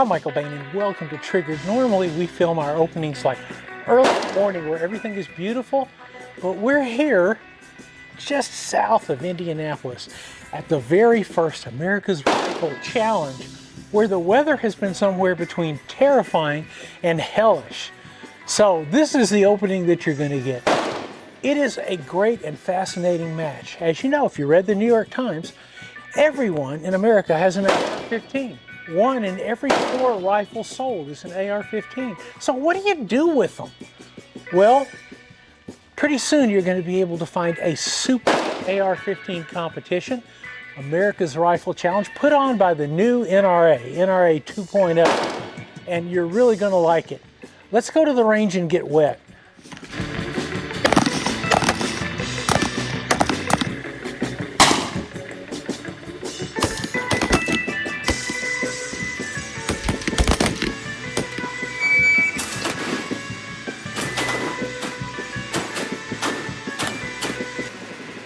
I'm Michael Bain and welcome to Triggered. Normally we film our openings like early in the morning where everything is beautiful, but we're here just south of Indianapolis at the very first America's Rifle Challenge, where the weather has been somewhere between terrifying and hellish. So this is the opening that you're going to get. It is a great and fascinating match. As you know, if you read the New York Times, everyone in America has an AR-15. One in every 4 rifles sold is an AR-15. So what do you do with them? Well, pretty soon you're going to be able to find a super AR-15 competition, America's Rifle Challenge, put on by the new NRA 2.0, and you're really going to like it. Let's go to the range and get wet.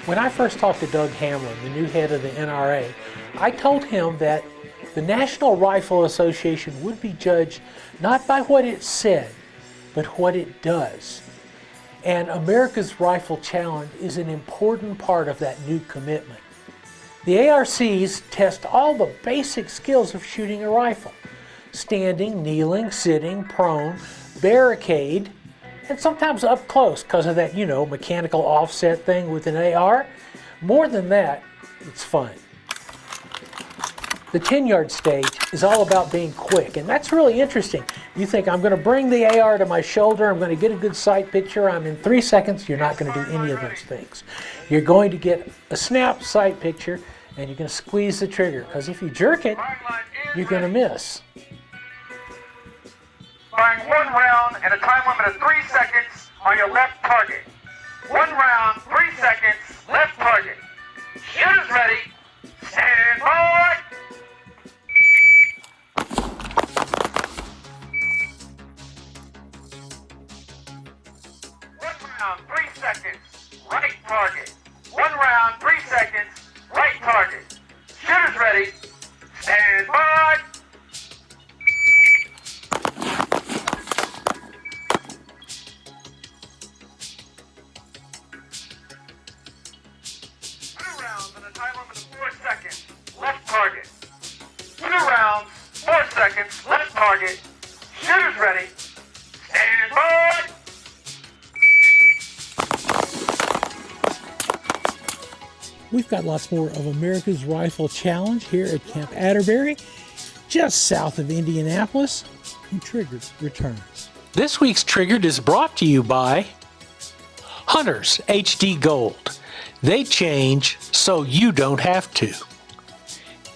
When I first talked to Doug Hamlin, the new head of the NRA, I told him that the National Rifle Association would be judged not by what it said, but what it does. And America's Rifle Challenge is an important part of that new commitment. The ARCs test all the basic skills of shooting a rifle: standing, kneeling, sitting, prone, barricade, and sometimes up close because of that, mechanical offset thing with an AR. More than that, it's fun. The 10-yard stage is all about being quick, and that's really interesting. You think, I'm going to bring the AR to my shoulder, I'm going to get a good sight picture, I'm in 3 seconds. You're not going to do any of those things. You're going to get a snap sight picture, and you're going to squeeze the trigger, because if you jerk it, you're going to miss. Firing 1 round and a time limit of 3 seconds on your left target. 1 round, 3 seconds, left target. Shooters ready. Stand by. 1 round, 3 seconds, right target. 1 round, 3 seconds, right target. Shooters ready. Stand by. Time limit of 4 seconds. Left target. 2 rounds, 4 seconds. Left target. Shooters ready. Stand by. We've got lots more of America's Rifle Challenge here at Camp Atterbury, just south of Indianapolis, and Triggered returns. This week's Triggered is brought to you by Hunters HD Gold. They change so you don't have to.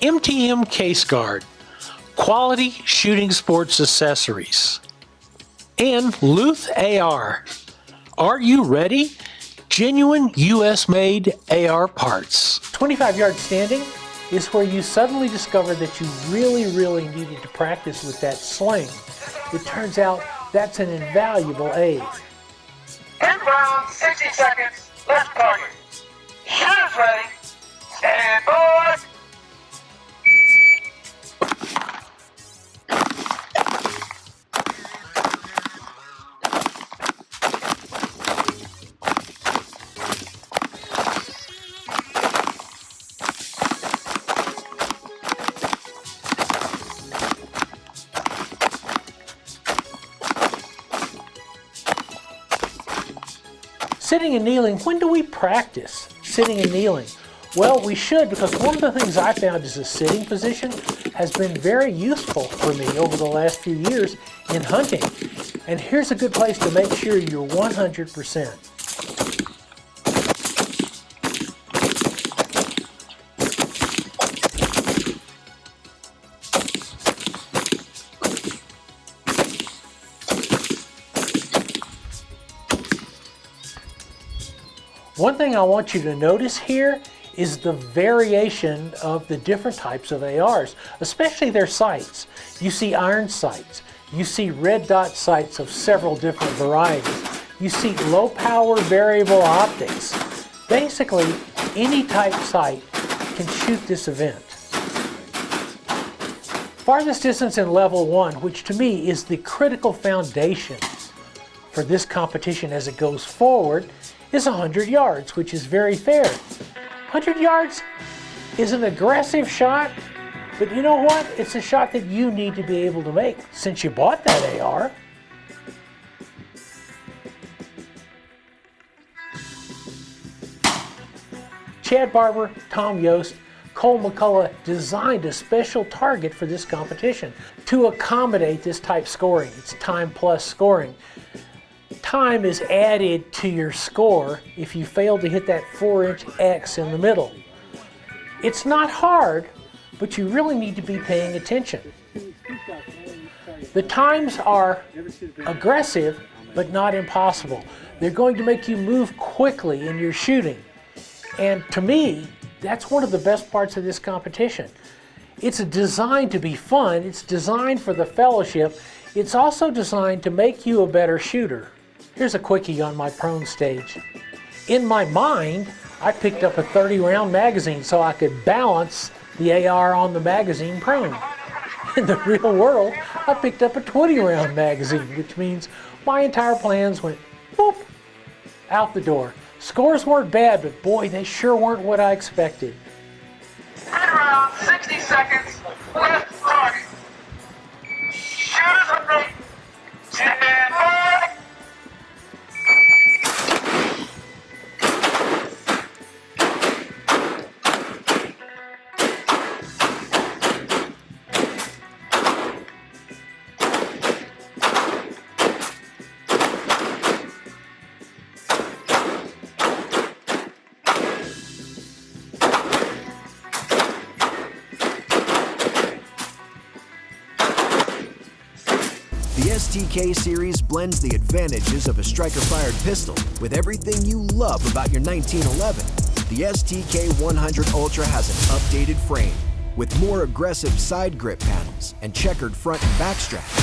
MTM Case Guard, quality shooting sports accessories. And Luth AR. Are you ready? Genuine US-made AR parts. 25-yard standing is where you suddenly discover that you really needed to practice with that sling. It turns out that's an invaluable aid. 10 rounds, 60 seconds, left target. Shooters ready. Stand by. Sitting and kneeling, when do we practice sitting and kneeling? Well, we should, because one of the things I found is the sitting position has been very useful for me over the last few years in hunting. And here's a good place to make sure you're 100%. One thing I want you to notice here is the variation of the different types of ARs, especially their sights. You see iron sights, you see red dot sights of several different varieties, you see low power variable optics. Basically, any type sight can shoot this event. farthest distance in level 1, which to me is the critical foundation for this competition as it goes forward, is 100 yards, which is very fair. 100 yards is an aggressive shot, but you know what? It's a shot that you need to be able to make since you bought that AR. Chad Barber, Tom Yost, Cole McCullough designed a special target for this competition to accommodate this type scoring. It's time plus scoring. Time is added to your score if you fail to hit that 4-inch X in the middle. It's not hard, but you really need to be paying attention. The times are aggressive, but not impossible. They're going to make you move quickly in your shooting. And to me, that's one of the best parts of this competition. It's designed to be fun. It's designed for the fellowship. It's also designed to make you a better shooter. Here's a quickie on my prone stage. In my mind, I picked up a 30-round magazine so I could balance the AR on the magazine prone. In the real world, I picked up a 20-round magazine, which means my entire plans went whoop, out the door. Scores weren't bad, but boy, they sure weren't what I expected. 10 rounds, 60 seconds, left target. Shooters ready. Stand by. The STK series blends the advantages of a striker-fired pistol with everything you love about your 1911. The STK 100 Ultra has an updated frame with more aggressive side grip panels and checkered front and back straps.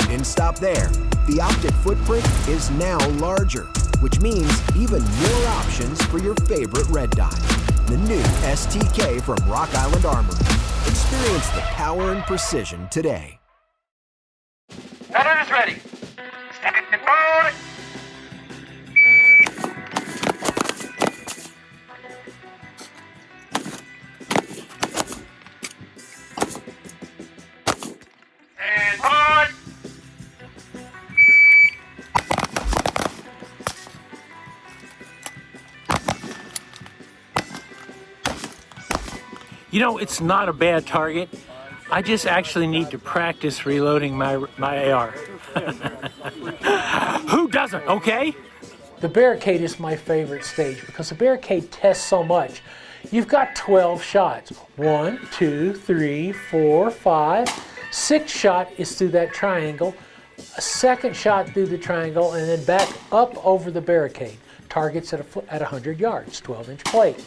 It didn't stop there. The optic footprint is now larger, which means even more options for your favorite red dot. The new STK from Rock Island Armory. Experience the power and precision today. Editors ready. Stand by. Stand by. You know, it's not a bad target. I just actually need to practice reloading my AR. Who doesn't, okay? The Barricade is my favorite stage because the Barricade tests so much. You've got 12 shots. 1, 2, 3, 4, 5. 6 shot is through that triangle. A second shot through the triangle and then back up over the Barricade. Targets at 100 yards, 12-inch plate.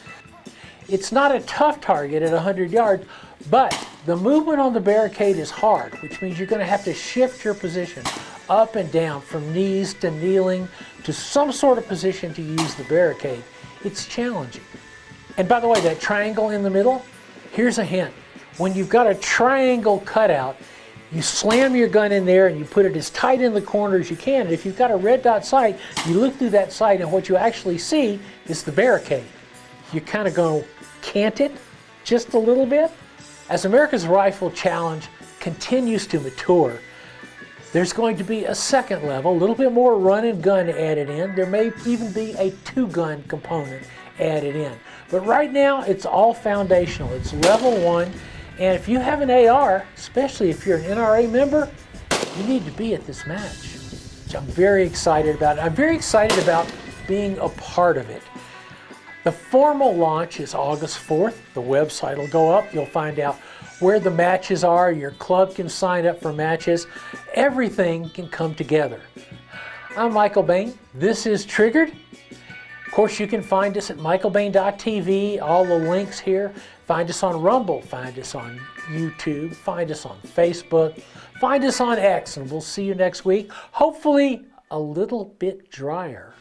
It's not a tough target at 100 yards, but the movement on the Barricade is hard, which means you're going to have to shift your position up and down from knees to kneeling to some sort of position to use the Barricade. It's challenging. And by the way, that triangle in the middle, here's a hint. When you've got a triangle cutout, you slam your gun in there and you put it as tight in the corner as you can. And if you've got a red dot sight, you look through that sight and what you actually see is the Barricade. You're kind of going to cant it just a little bit. As America's Rifle Challenge continues to mature, there's going to be a second level, a little bit more run and gun added in. There may even be a 2-gun component added in. But right now, it's all foundational. It's level 1. And if you have an AR, especially if you're an NRA member, you need to be at this match, which I'm very excited about. I'm very excited about being a part of it. The formal launch is August 4th. The website will go up. You'll find out where the matches are. Your club can sign up for matches. Everything can come together. I'm Michael Bain. This is Triggered. Of course, you can find us at michaelbain.tv. All the links here. Find us on Rumble. Find us on YouTube. Find us on Facebook. Find us on X. And we'll see you next week. Hopefully a little bit drier.